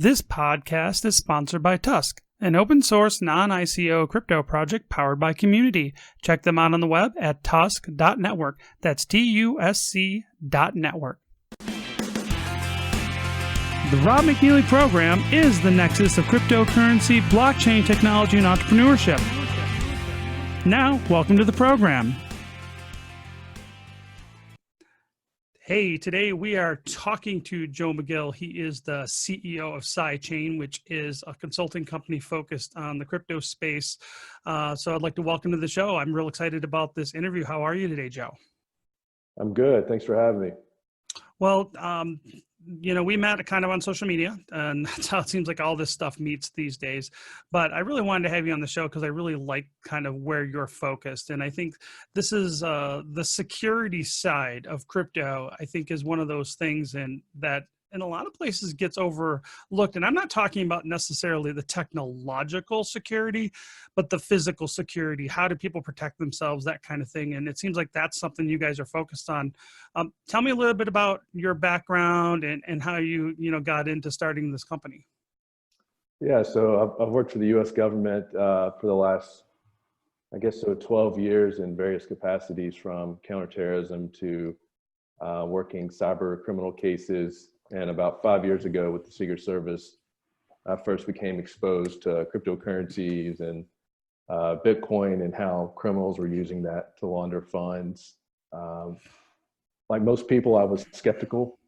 This podcast is sponsored by Tusk, an open source non-ICO crypto project powered by community. Check them out on the web at tusk.network. That's TUSC.network. The Rob McGill program is the nexus of cryptocurrency, blockchain technology, and entrepreneurship. Now, welcome to the program. Hey, today we are talking to Joe McGill. He is the CEO of ChChain, which is a consulting company focused on the crypto space. So I'd like to welcome to the show. I'm real excited about this interview. How are you today, Joe? I'm good. Thanks for having me. Well, we met kind of on social media, and that's how it seems like all this stuff meets these days. But I really wanted to have you on the show because I really like kind of where you're focused. And I think this is the security side of crypto, I think, is one of those things that in a lot of places gets overlooked. And I'm not talking about necessarily the technological security, but the physical security. How do people protect themselves, that kind of thing. And it seems like that's something you guys are focused on. Tell me a little bit about your background and how you got into starting this company. Yeah, so I've worked for the U.S. government for the last, 12 years in various capacities, from counterterrorism to working cyber criminal cases. And about 5 years ago with the Secret Service, I first became exposed to cryptocurrencies and Bitcoin and how criminals were using that to launder funds. Like most people, I was skeptical,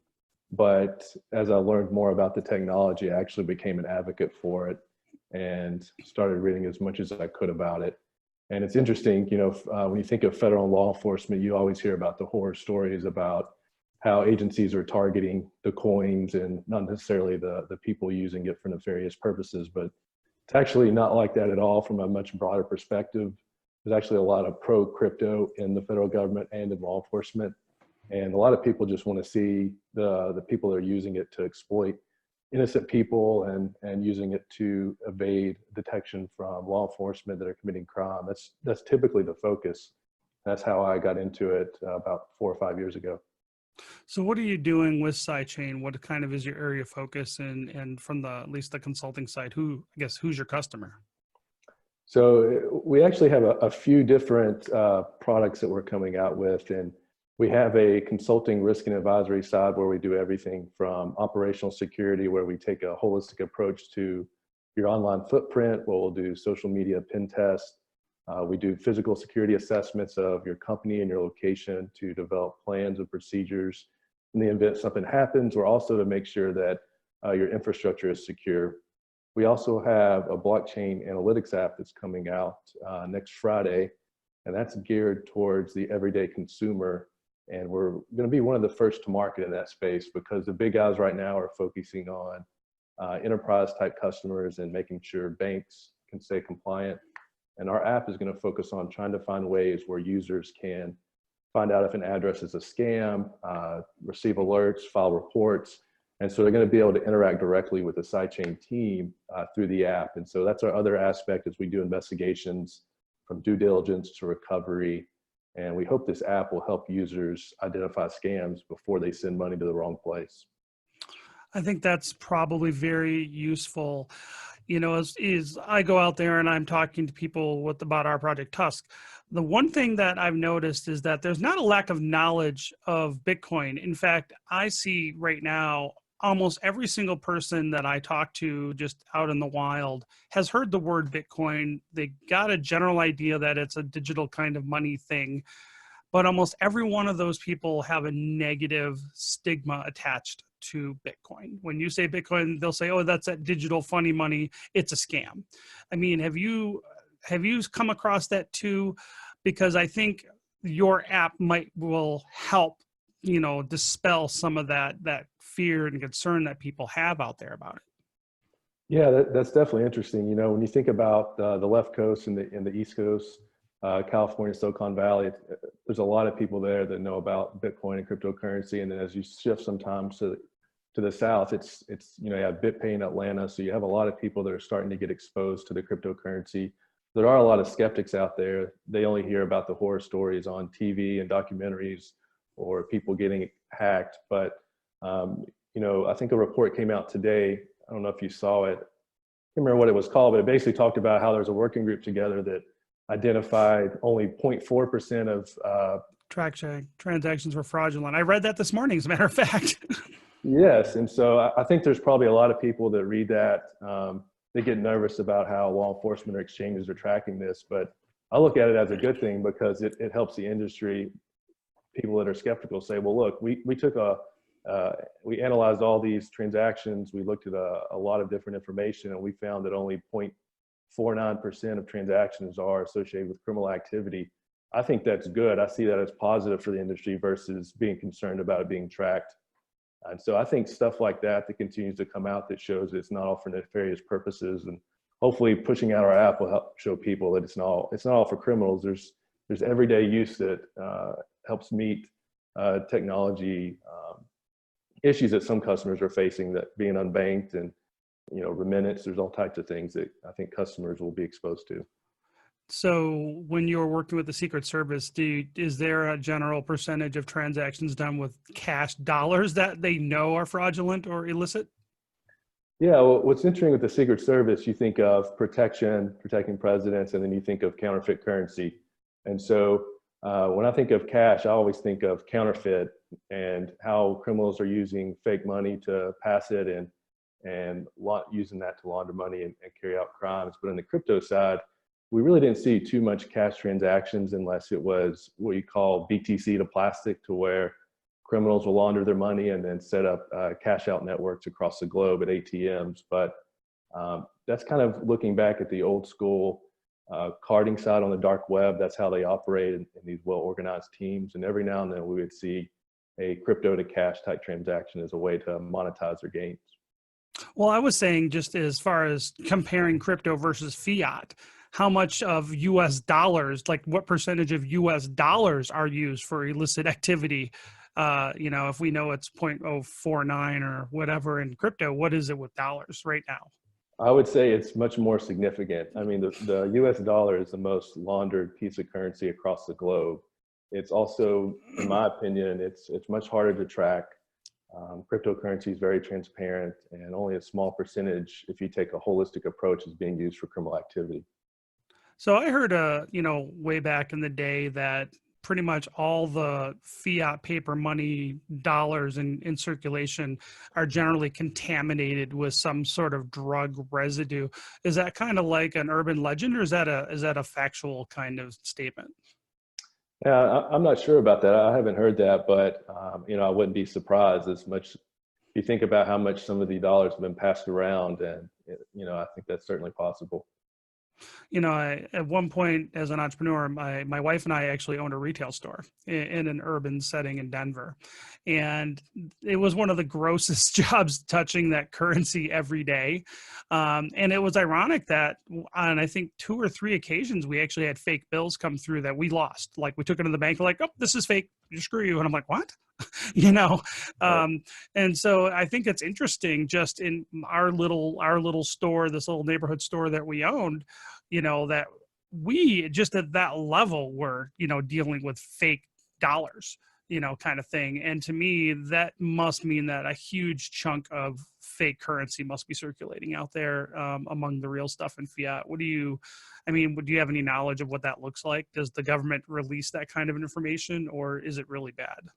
but as I learned more about the technology, I actually became an advocate for it and started reading as much as I could about it. And it's interesting, when you think of federal law enforcement, you always hear about the horror stories about how agencies are targeting the coins and not necessarily the people using it for nefarious purposes. But it's actually not like that at all from a much broader perspective. There's actually a lot of pro-crypto in the federal government and in law enforcement. And a lot of people just want to see the people that are using it to exploit innocent people and using it to evade detection from law enforcement that are committing crime. That's typically the focus. That's how I got into it about 4 or 5 years ago. So what are you doing with ChChain? What kind of is your area of focus, and from at least the consulting side, who's your customer? So we actually have a few different products that we're coming out with, and we have a consulting risk and advisory side where we do everything from operational security, where we take a holistic approach to your online footprint, where we'll do social media pen tests. We do physical security assessments of your company and your location to develop plans and procedures in the event something happens, or also to make sure that your infrastructure is secure. We also have a blockchain analytics app that's coming out next Friday, and that's geared towards the everyday consumer. And we're going to be one of the first to market in that space because the big guys right now are focusing on enterprise type customers and making sure banks can stay compliant. And our app is going to focus on trying to find ways where users can find out if an address is a scam, receive alerts, file reports. And so they're going to be able to interact directly with the ChChain team through the app. And so that's our other aspect as we do investigations from due diligence to recovery. And we hope this app will help users identify scams before they send money to the wrong place. I think that's probably very useful. As I go out there and I'm talking to people about our project Tusk, the one thing that I've noticed is that there's not a lack of knowledge of Bitcoin. In fact, I see right now almost every single person that I talk to just out in the wild has heard the word Bitcoin. They got a general idea that it's a digital kind of money thing, but almost every one of those people have a negative stigma attached to Bitcoin. When you say Bitcoin, they'll say, "Oh, that's that digital funny money. It's a scam." I mean, have you come across that too? Because I think your app will help, dispel some of that fear and concern that people have out there about it. Yeah, that's definitely interesting. When you think about the left coast and the East Coast, California, Silicon Valley, there's a lot of people there that know about Bitcoin and cryptocurrency. And then as you shift sometimes to the South, it's you have BitPay in Atlanta. So you have a lot of people that are starting to get exposed to the cryptocurrency. There are a lot of skeptics out there. They only hear about the horror stories on TV and documentaries or people getting hacked. But I think a report came out today I don't know if you saw it. I can't remember what it was called, but it basically talked about how there's a working group together that identified only 0.4% of ChChain transactions were fraudulent. I read that this morning, as a matter of fact. yes. And so I think there's probably a lot of people that read that. They get nervous about how law enforcement or exchanges are tracking this, but I look at it as a good thing because it helps the industry. People that are skeptical say, well, look, we took we analyzed all these transactions. We looked at a lot of different information, and we found that only 0.49% of transactions are associated with criminal activity. I think that's good. I see that as positive for the industry versus being concerned about it being tracked. And so I think stuff like that continues to come out that shows it's not all for nefarious purposes, and hopefully pushing out our app will help show people that it's not all for criminals. There's everyday use that helps meet technology issues that some customers are facing, that being unbanked and remittance. There's all types of things that I think customers will be exposed to. So when you're working with the Secret Service, is there a general percentage of transactions done with cash dollars that they know are fraudulent or illicit? Yeah, well, what's interesting with the Secret Service, you think of protecting presidents, and then you think of counterfeit currency. And so when I think of cash, I always think of counterfeit and how criminals are using fake money to pass it and using that to launder money and carry out crimes. But on the crypto side, we really didn't see too much cash transactions unless it was what you call BTC to plastic, to where criminals will launder their money and then set up cash out networks across the globe at ATMs. But that's kind of looking back at the old school carding side on the dark web. That's how they operate in these well-organized teams. And every now and then we would see a crypto to cash type transaction as a way to monetize their gains. Well, I was saying, just as far as comparing crypto versus fiat, how much of US dollars, like what percentage of US dollars are used for illicit activity? If we know it's 0.049 or whatever in crypto, what is it with dollars right now? I would say it's much more significant. I mean, the US dollar is the most laundered piece of currency across the globe. It's also, in my opinion, it's much harder to track. Cryptocurrency is very transparent, and only a small percentage, if you take a holistic approach, is being used for criminal activity. So I heard, way back in the day that pretty much all the fiat paper money dollars in circulation are generally contaminated with some sort of drug residue. Is that kind of like an urban legend, or is that a factual kind of statement? Yeah, I'm not sure about that. I haven't heard that, but I wouldn't be surprised as much. If you think about how much some of the dollars have been passed around, and I think that's certainly possible. At one point as an entrepreneur, my wife and I actually owned a retail store in an urban setting in Denver. And it was one of the grossest jobs, touching that currency every day. And it was ironic that on, I think, 2 or 3 occasions, we actually had fake bills come through that we lost. Like, we took it to the bank, we're like, oh, this is fake, screw you. And I'm like, what? And so I think it's interesting, just in our little store, this little neighborhood store that we owned, that we just at that level were, dealing with fake dollars, kind of thing. And to me, that must mean that a huge chunk of fake currency must be circulating out there among the real stuff in fiat. Do you have any knowledge of what that looks like? Does the government release that kind of information, or is it really bad?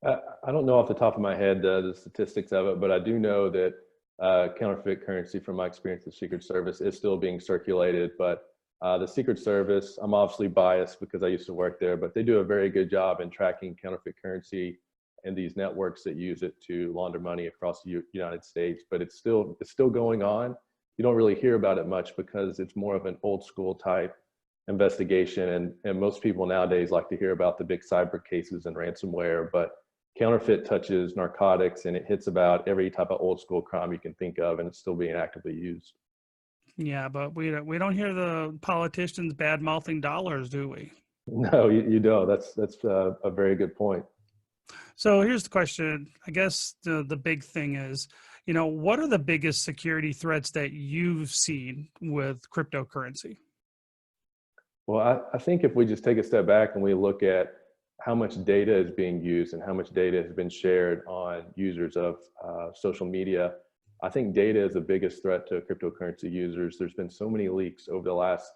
I don't know off the top of my head the statistics of it, but I do know that counterfeit currency, from my experience with the Secret Service, is still being circulated. But the Secret Service, I'm obviously biased because I used to work there, but they do a very good job in tracking counterfeit currency and these networks that use it to launder money across the United States. But it's still going on. You don't really hear about it much because it's more of an old school type investigation, and most people nowadays like to hear about the big cyber cases and ransomware, but counterfeit touches narcotics, and it hits about every type of old school crime you can think of, and it's still being actively used. Yeah, but we don't hear the politicians bad mouthing dollars, do we? No, you don't. That's a very good point. So here's the question. I guess the big thing is, what are the biggest security threats that you've seen with cryptocurrency? Well, I think if we just take a step back and we look at how much data is being used and how much data has been shared on users of social media, I think data is the biggest threat to cryptocurrency users. There's been so many leaks over the last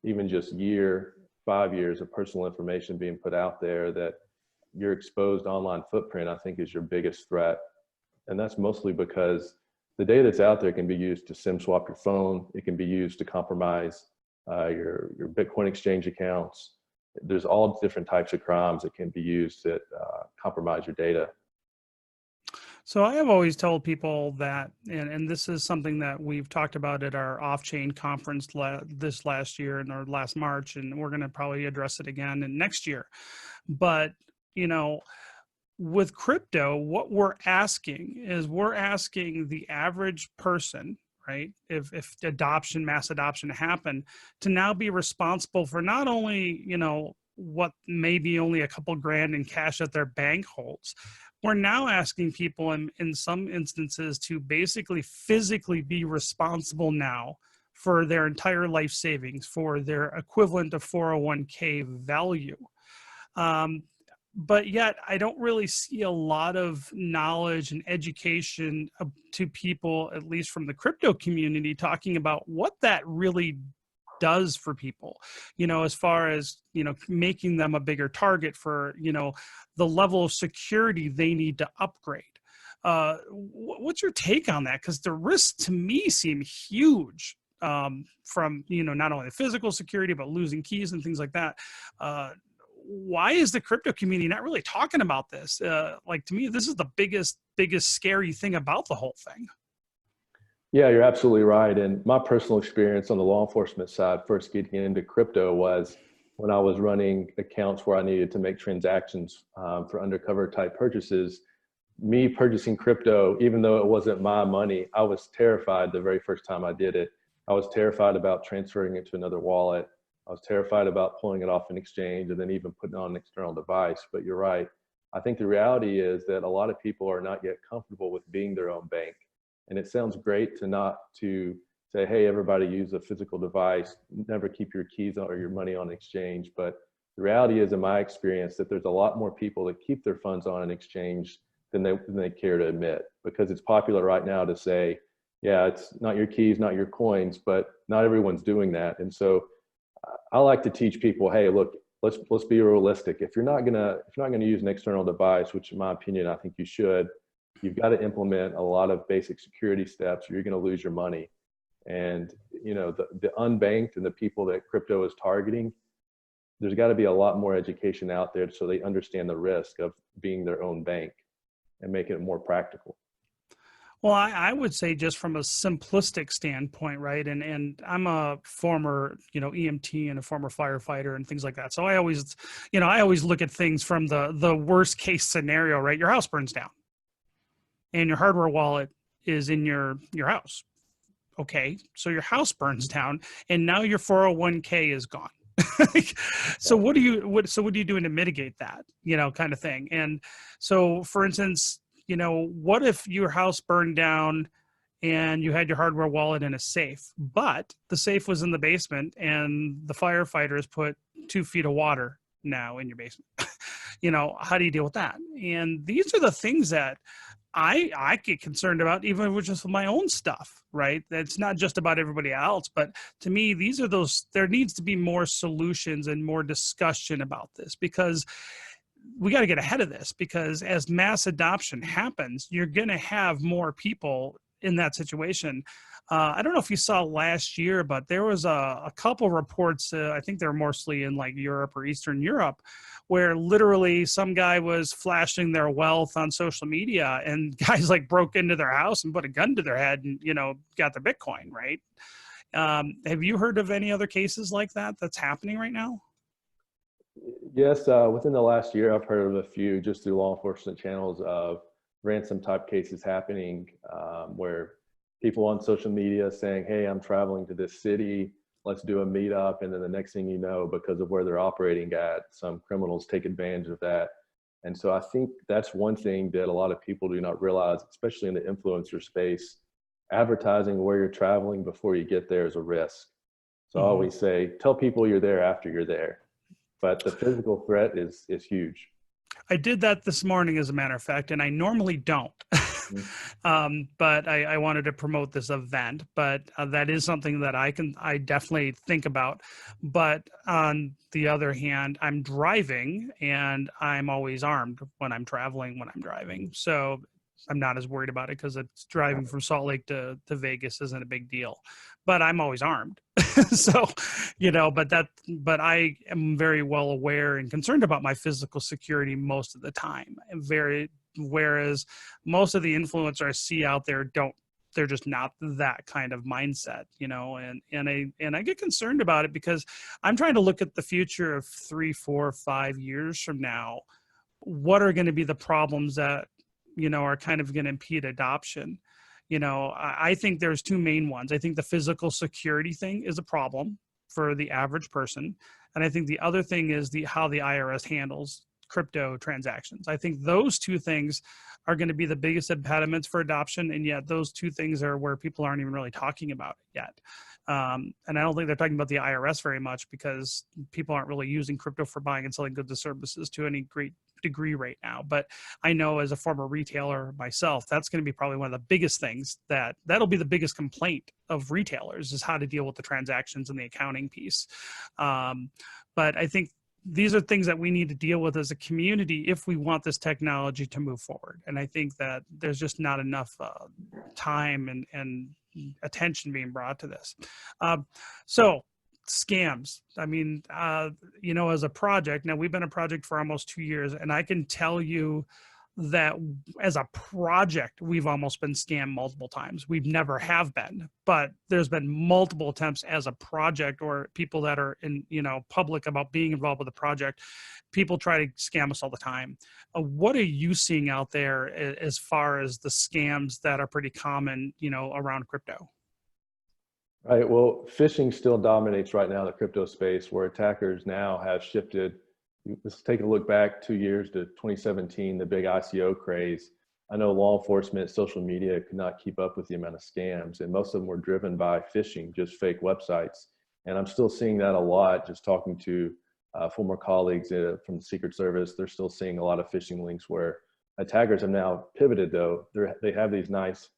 even just year, 5 years of personal information being put out there that your exposed online footprint, I think, is your biggest threat. And that's mostly because the data that's out there can be used to SIM swap your phone. It can be used to compromise your Bitcoin exchange accounts. There's all different types of crimes that can be used that compromise your data. So I have always told people that, and this is something that we've talked about at our off-chain conference this last year or last March, and we're going to probably address it again in next year. But, you know, with crypto, what we're asking is we're asking the average person, right? If mass adoption happened, to now be responsible for not only, you know, what maybe only a couple grand in cash that their bank holds. We're now asking people in some instances to basically physically be responsible now for their entire life savings, for their equivalent of 401k value. But yet I don't really see a lot of knowledge and education to people, at least from the crypto community, talking about what that really does for people, you know, as far as, you know, making them a bigger target for, you know, the level of security they need to upgrade. What's your take on that? Because the risks to me seem huge, from, you know, not only the physical security, but losing keys and things like that. Why is the crypto community not really talking about this? Like, to me, this is the biggest scary thing about the whole thing. Yeah, you're absolutely right. And my personal experience on the law enforcement side, first getting into crypto, was when I was running accounts where I needed to make transactions for undercover type purchases. Me purchasing crypto, even though it wasn't my money, I was terrified the very first time I did it. I was terrified about transferring it to another wallet. I was terrified about pulling it off an exchange and then even putting it on an external device. But you're right. I think the reality is that a lot of people are not yet comfortable with being their own bank. And it sounds great to say, hey, everybody use a physical device, never keep your keys or your money on exchange. But the reality is, in my experience, that there's a lot more people that keep their funds on an exchange than they care to admit, because it's popular right now to say, yeah, it's not your keys, not your coins, but not everyone's doing that. And so I like to teach people, hey, look, let's be realistic. If you're not gonna use an external device, which in my opinion, I think you should, you've got to implement a lot of basic security steps or you're going to lose your money. And, you know, the unbanked and the people that crypto is targeting, there's got to be a lot more education out there so they understand the risk of being their own bank and make it more practical. Well, I would say, just from a simplistic standpoint, right? And I'm a former, you know, EMT and a former firefighter and things like that. So I always look at things from the worst case scenario, right? Your house burns down and your hardware wallet is in your house. Okay, so your house burns down and now your 401k is gone. So what are you doing to mitigate that, you know, kind of thing? And so, for instance, you know, what if your house burned down and you had your hardware wallet in a safe, but the safe was in the basement and the firefighters put 2 feet of water now in your basement? You know, how do you deal with that? And these are the things that I get concerned about, even with just my own stuff, right? That's not just about everybody else, but to me, there needs to be more solutions and more discussion about this, because we got to get ahead of this, because as mass adoption happens, you're going to have more people in that situation. I don't know if you saw last year, but there was a couple reports, I think they're mostly in like Europe or Eastern Europe, where literally some guy was flashing their wealth on social media and guys like broke into their house and put a gun to their head and, you know, got their Bitcoin, right? Have you heard of any other cases like that that's happening right now? Yes, within the last year, I've heard of a few just through law enforcement channels of ransom type cases happening, where people on social media saying, hey, I'm traveling to this city, let's do a meetup. And then the next thing you know, because of where they're operating at, some criminals take advantage of that. And so I think that's one thing that a lot of people do not realize, especially in the influencer space. Advertising where you're traveling before you get there is a risk. So I always say, tell people you're there after you're there. But the physical threat is huge. I did that this morning, as a matter of fact, and I normally don't. Mhm. But I wanted to promote this event, but that is something that I definitely think about. But on the other hand, I'm driving and I'm always armed when I'm traveling, when I'm driving. So I'm not as worried about it because it's driving from Salt Lake to Vegas isn't a big deal, but I'm always armed. So, but I am very well aware and concerned about my physical security most of the time. Whereas most of the influencers I see out there they're just not that kind of mindset, and I get concerned about it because I'm trying to look at the future of 3, 4, 5 years from now. What are going to be the problems that, are kind of going to impede adoption? I think there's two main ones. I think the physical security thing is a problem for the average person. And I think the other thing is how the IRS handles crypto transactions. I think those two things are going to be the biggest impediments for adoption. And yet those two things are where people aren't even really talking about it yet. And I don't think they're talking about the IRS very much because people aren't really using crypto for buying and selling goods and services to any great degree right now. But I know, as a former retailer myself, that's going to be probably one of the biggest things that'll be the biggest complaint of retailers, is how to deal with the transactions and the accounting piece. But I think these are things that we need to deal with as a community if we want this technology to move forward. And I think that there's just not enough time and attention being brought to this. So scams. I mean, as a project, now we've been a project for almost 2 years, and I can tell you that as a project, we've almost been scammed multiple times. We've never have been, but there's been multiple attempts as a project, or people that are in, public about being involved with the project. People try to scam us all the time. What are you seeing out there as far as the scams that are pretty common, around crypto? Right. Well, phishing still dominates right now in the crypto space, where attackers now have shifted. Let's take a look back 2 years to 2017, the big ICO craze. I know law enforcement, social media could not keep up with the amount of scams, and most of them were driven by phishing, just fake websites. And I'm still seeing that a lot, just talking to former colleagues from the Secret Service. They're still seeing a lot of phishing links where attackers have now pivoted, though. They have these nice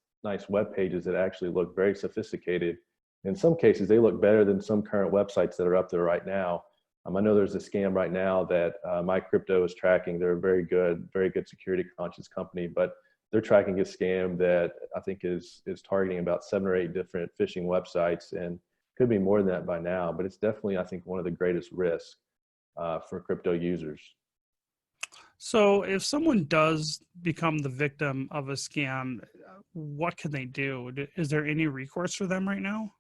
web pages that actually look very sophisticated. In some cases, they look better than some current websites that are up there right now. I know there's a scam right now that My Crypto is tracking. They're a very good security conscious company, but they're tracking a scam that I think is targeting about 7 or 8 different phishing websites, and could be more than that by now. But it's definitely, I think, one of the greatest risks for crypto users. So if someone does become the victim of a scam, what can they do? Is there any recourse for them right now?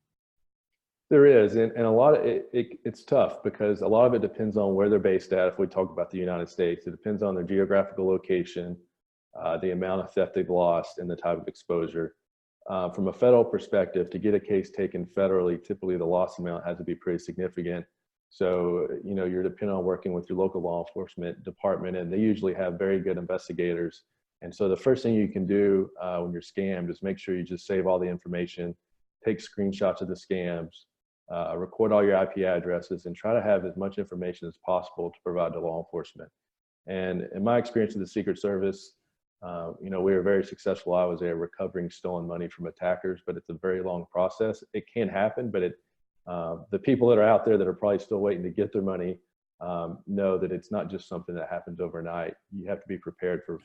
There is, and a lot of it's tough because a lot of it depends on where they're based at. If we talk about the United States, it depends on their geographical location, the amount of theft they've lost, and the type of exposure. From a federal perspective, to get a case taken federally, typically the loss amount has to be pretty significant. So, you're dependent on working with your local law enforcement department, and they usually have very good investigators. And so the first thing you can do when you're scammed is make sure you just save all the information, take screenshots of the scams, record all your IP addresses, and try to have as much information as possible to provide to law enforcement. And in my experience with the Secret Service, we were very successful. I was there recovering stolen money from attackers, but it's a very long process. It can happen, but the people that are out there that are probably still waiting to get their money know that it's not just something that happens overnight. You have to be prepared for,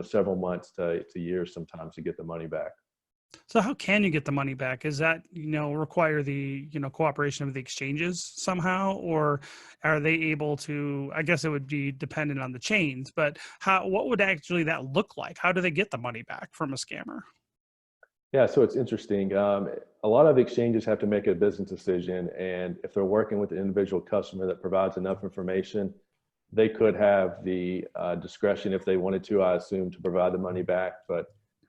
several months to years sometimes to get the money back. So how can you get the money back? Is that, require the, cooperation of the exchanges somehow, or are they able to, I guess it would be dependent on the chains, but what would actually that look like? How do they get the money back from a scammer? Yeah, so it's interesting. A lot of exchanges have to make a business decision, and if they're working with an individual customer that provides enough information, they could have the discretion, if they wanted to, I assume, to provide the money back. But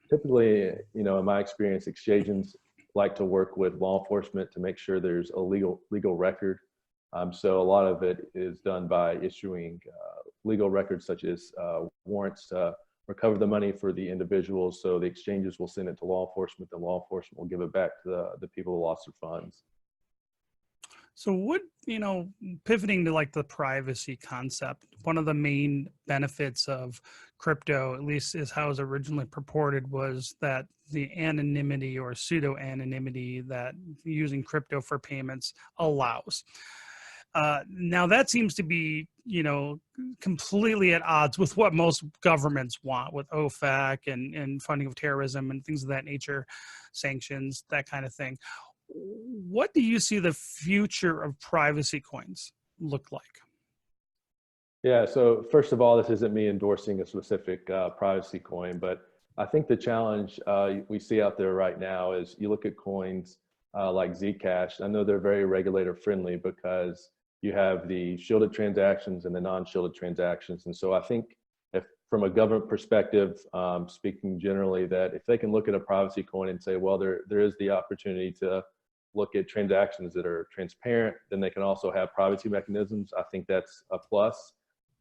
typically, in my experience, exchanges like to work with law enforcement to make sure there's a legal record. So a lot of it is done by issuing legal records such as warrants to recover the money for the individuals. So the exchanges will send it to law enforcement, and law enforcement will give it back to the people who lost their funds. So what, pivoting to like the privacy concept, one of the main benefits of crypto, at least is how it was originally purported, was that the anonymity or pseudo anonymity that using crypto for payments allows. Now that seems to be, completely at odds with what most governments want with OFAC and funding of terrorism and things of that nature, sanctions, that kind of thing. What do you see the future of privacy coins look like? Yeah, so first of all, this isn't me endorsing a specific privacy coin, but I think the challenge we see out there right now is you look at coins like Zcash. I know they're very regulator friendly because you have the shielded transactions and the non-shielded transactions. And so I think if from a government perspective, speaking generally, that if they can look at a privacy coin and say, well, there is the opportunity to look at transactions that are transparent, then they can also have privacy mechanisms. I think that's a plus.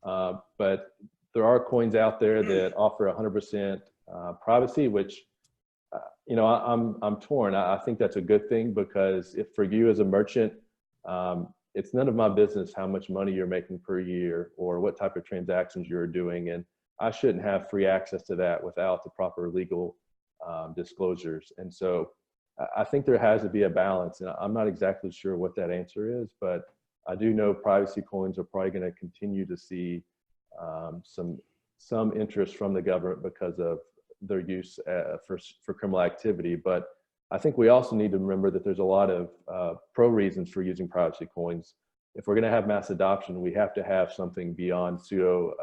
But there are coins out there that offer 100% privacy, which I'm torn. I think that's a good thing, because if for you as a merchant, it's none of my business how much money you're making per year or what type of transactions you're doing, and I shouldn't have free access to that without the proper legal disclosures. And so I think there has to be a balance, and I'm not exactly sure what that answer is, but I do know privacy coins are probably going to continue to see some interest from the government because of their use for criminal activity. But I think we also need to remember that there's a lot of pro reasons for using privacy coins. If we're going to have mass adoption, we have to have something beyond pseudo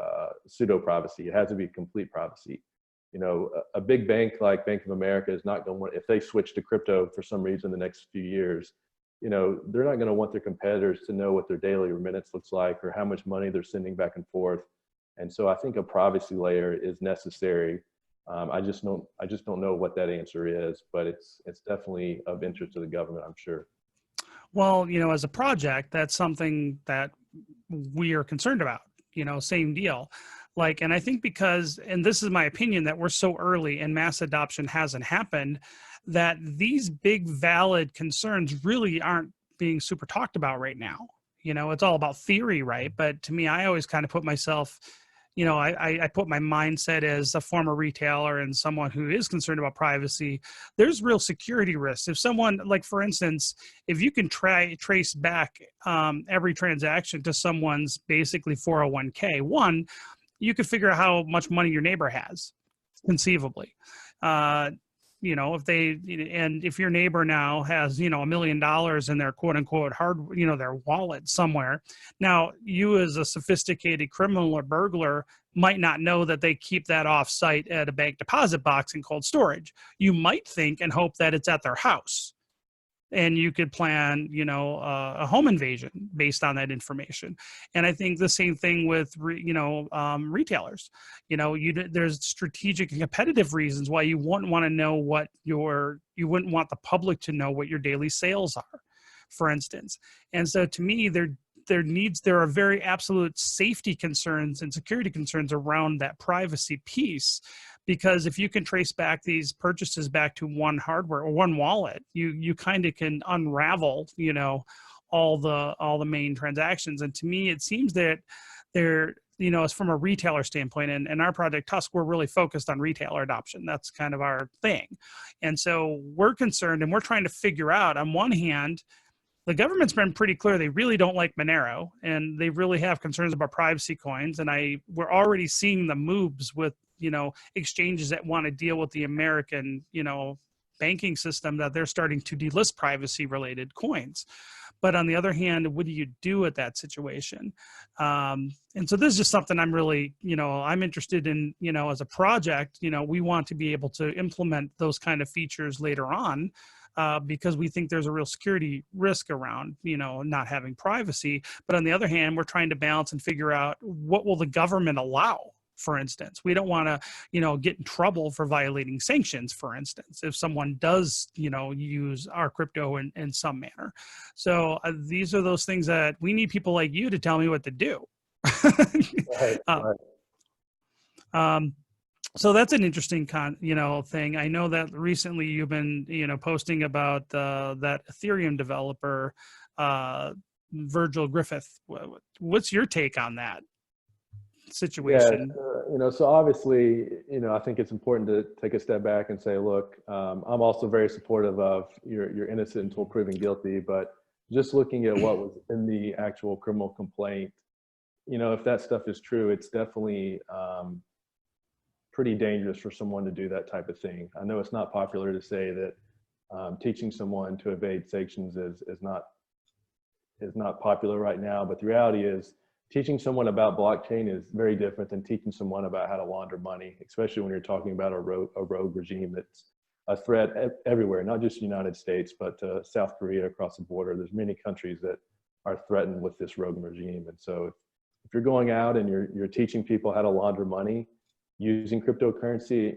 privacy. It has to be complete privacy. A big bank like Bank of America is not going to want, if they switch to crypto for some reason in the next few years, they're not going to want their competitors to know what their daily remittance looks like or how much money they're sending back and forth. And so I think a privacy layer is necessary. I just don't know what that answer is, but it's definitely of interest to the government, I'm sure. Well, as a project, that's something that we are concerned about, same deal. And I think because, and this is my opinion, that we're so early and mass adoption hasn't happened, that these big valid concerns really aren't being super talked about right now. It's all about theory, right? But to me, I always kind of put myself, I put my mindset as a former retailer and someone who is concerned about privacy. There's real security risks. If someone, like for instance, if you can trace back every transaction to someone's basically 401k, one, you could figure out how much money your neighbor has, conceivably. If your neighbor now has, $1 million in their quote unquote their wallet somewhere. Now, you as a sophisticated criminal or burglar might not know that they keep that off site at a bank deposit box in cold storage. You might think and hope that it's at their house. And you could plan, a home invasion based on that information. And I think the same thing with, retailers. There's strategic and competitive reasons why you wouldn't want to know you wouldn't want the public to know what your daily sales are, for instance. And so to me, there are very absolute safety concerns and security concerns around that privacy piece. Because if you can trace back these purchases back to one hardware or one wallet, you kind of can unravel, all the main transactions. And to me, it seems that as from a retailer standpoint, and our project Tusk, we're really focused on retailer adoption. That's kind of our thing. And so we're concerned, and we're trying to figure out, on one hand, the government's been pretty clear they really don't like Monero, and they really have concerns about privacy coins. And we're already seeing the moves with exchanges that want to deal with the American banking system, that they're starting to delist privacy related coins. But on the other hand, what do you do at that situation? And so this is just something I'm really, I'm interested in, as a project. We want to be able to implement those kind of features later on. Because we think there's a real security risk around, not having privacy. But on the other hand, we're trying to balance and figure out, what will the government allow? For instance, we don't want to, get in trouble for violating sanctions, for instance, if someone does, use our crypto in some manner. So these are those things that we need people like you to tell me what to do. Right. So that's an interesting thing. I know that recently you've been, posting about that Ethereum developer Virgil Griffith. What's your take on that Yeah, situation? so obviously, I think it's important to take a step back and say, look, I'm also very supportive of you're innocent until proven guilty, but just looking at what was in the actual criminal complaint, if that stuff is true, it's definitely pretty dangerous for someone to do that type of thing. I know it's not popular to say that teaching someone to evade sanctions is not popular right now, but the reality is teaching someone about blockchain is very different than teaching someone about how to launder money, especially when you're talking about a rogue regime that's a threat everywhere, not just the United States, but South Korea across the border. There's many countries that are threatened with this rogue regime. And so if you're going out and you're teaching people how to launder money using cryptocurrency,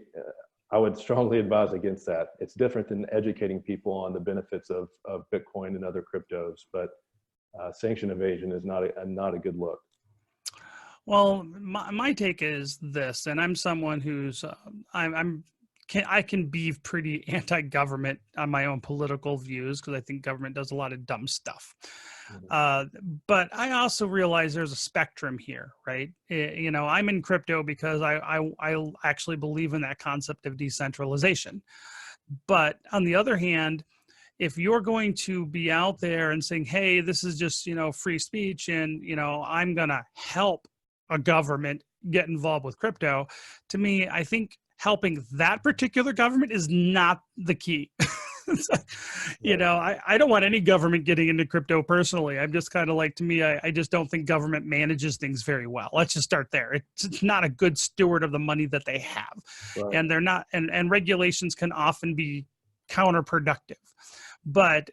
I would strongly advise against that. It's different than educating people on the benefits of Bitcoin and other cryptos, but sanction evasion is not a good look. Well, my take is this, and I'm someone who's I can be pretty anti-government on my own political views because I think government does a lot of dumb stuff. But I also realize there's a spectrum here, right? I'm in crypto because I actually believe in that concept of decentralization. But on the other hand, if you're going to be out there and saying, hey, this is just, free speech and, I'm going to help a government get involved with crypto, to me, I think helping that particular government is not the key. I don't want any government getting into crypto personally. I'm just kind of like, to me, I just don't think government manages things very well. Let's just start there. It's not a good steward of the money that they have. Right. And they're not, and regulations can often be counterproductive. But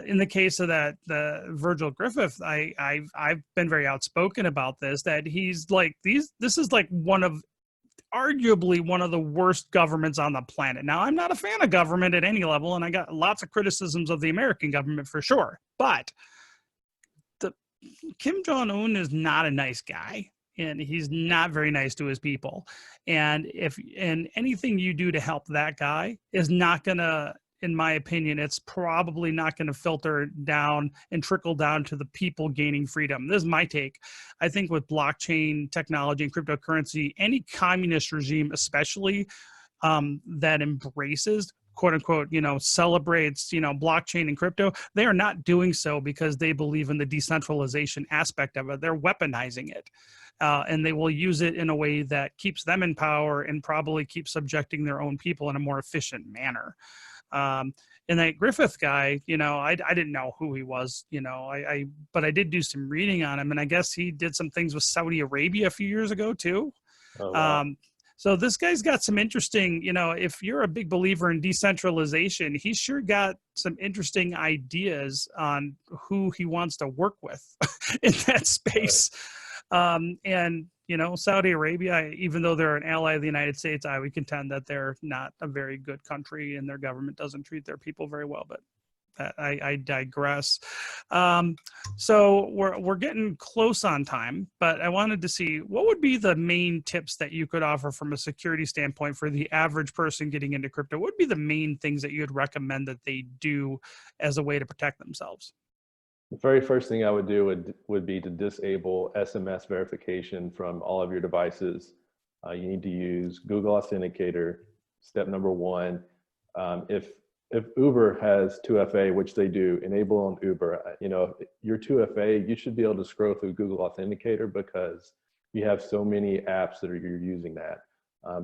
in the case of the Virgil Griffith, I've been very outspoken about this, that he's like, this is like arguably one of the worst governments on the planet. Now, I'm not a fan of government at any level, and I got lots of criticisms of the American government for sure. But Kim Jong-un is not a nice guy, and he's not very nice to his people. And anything you do to help that guy is not going to, in my opinion, it's probably not going to filter down and trickle down to the people gaining freedom. This is my take. I think with blockchain technology and cryptocurrency, any communist regime, especially that embraces, quote unquote, celebrates, blockchain and crypto, they are not doing so because they believe in the decentralization aspect of it. They're weaponizing it. And they will use it in a way that keeps them in power and probably keeps subjecting their own people in a more efficient manner. And that Griffith guy, I didn't know who he was, but I did do some reading on him, and I guess he did some things with Saudi Arabia a few years ago too. Oh, wow. So this guy's got some interesting, if you're a big believer in decentralization, he's sure got some interesting ideas on who he wants to work with in that space. Right. And Saudi Arabia, even though they're an ally of the United States, I would contend that they're not a very good country and their government doesn't treat their people very well, but I digress. So we're getting close on time, but I wanted to see what would be the main tips that you could offer from a security standpoint for the average person getting into crypto. What would be the main things that you'd recommend that they do as a way to protect themselves? The very first thing I would do would be to disable SMS verification from all of your devices. You need to use Google Authenticator, step number one. If Uber has 2FA, which they do, enable on Uber, your 2FA, you should be able to scroll through Google Authenticator because you have so many apps that you're using that.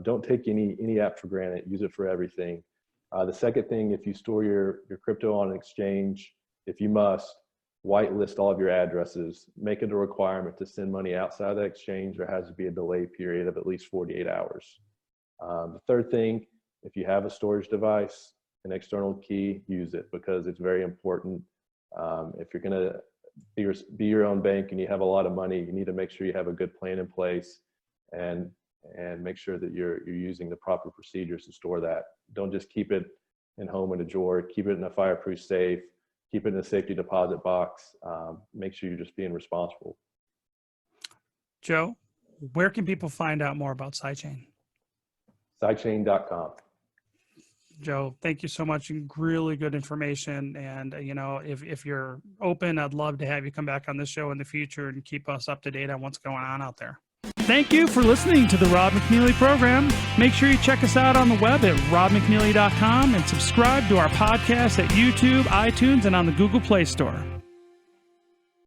Don't take any app for granted, use it for everything. The second thing, if you store your crypto on an exchange, if you must, whitelist all of your addresses, make it a requirement to send money outside the exchange. There has to be a delay period of at least 48 hours. The third thing, if you have a storage device, an external key, use it because it's very important. If you're gonna be your own bank and you have a lot of money, you need to make sure you have a good plan in place and make sure that you're using the proper procedures to store that. Don't just keep it in home in a drawer, keep it in a fireproof safe, keep it in a safety deposit box. Make sure you're just being responsible. Joe, where can people find out more about CyChain? ChChain.com. Joe. Thank you so much. Really good information. And, if you're open, I'd love to have you come back on this show in the future and keep us up to date on what's going on out there. Thank you for listening to the Rob McNeely program. Make sure you check us out on the web at robmcneely.com and subscribe to our podcast at YouTube, iTunes, and on the Google Play Store.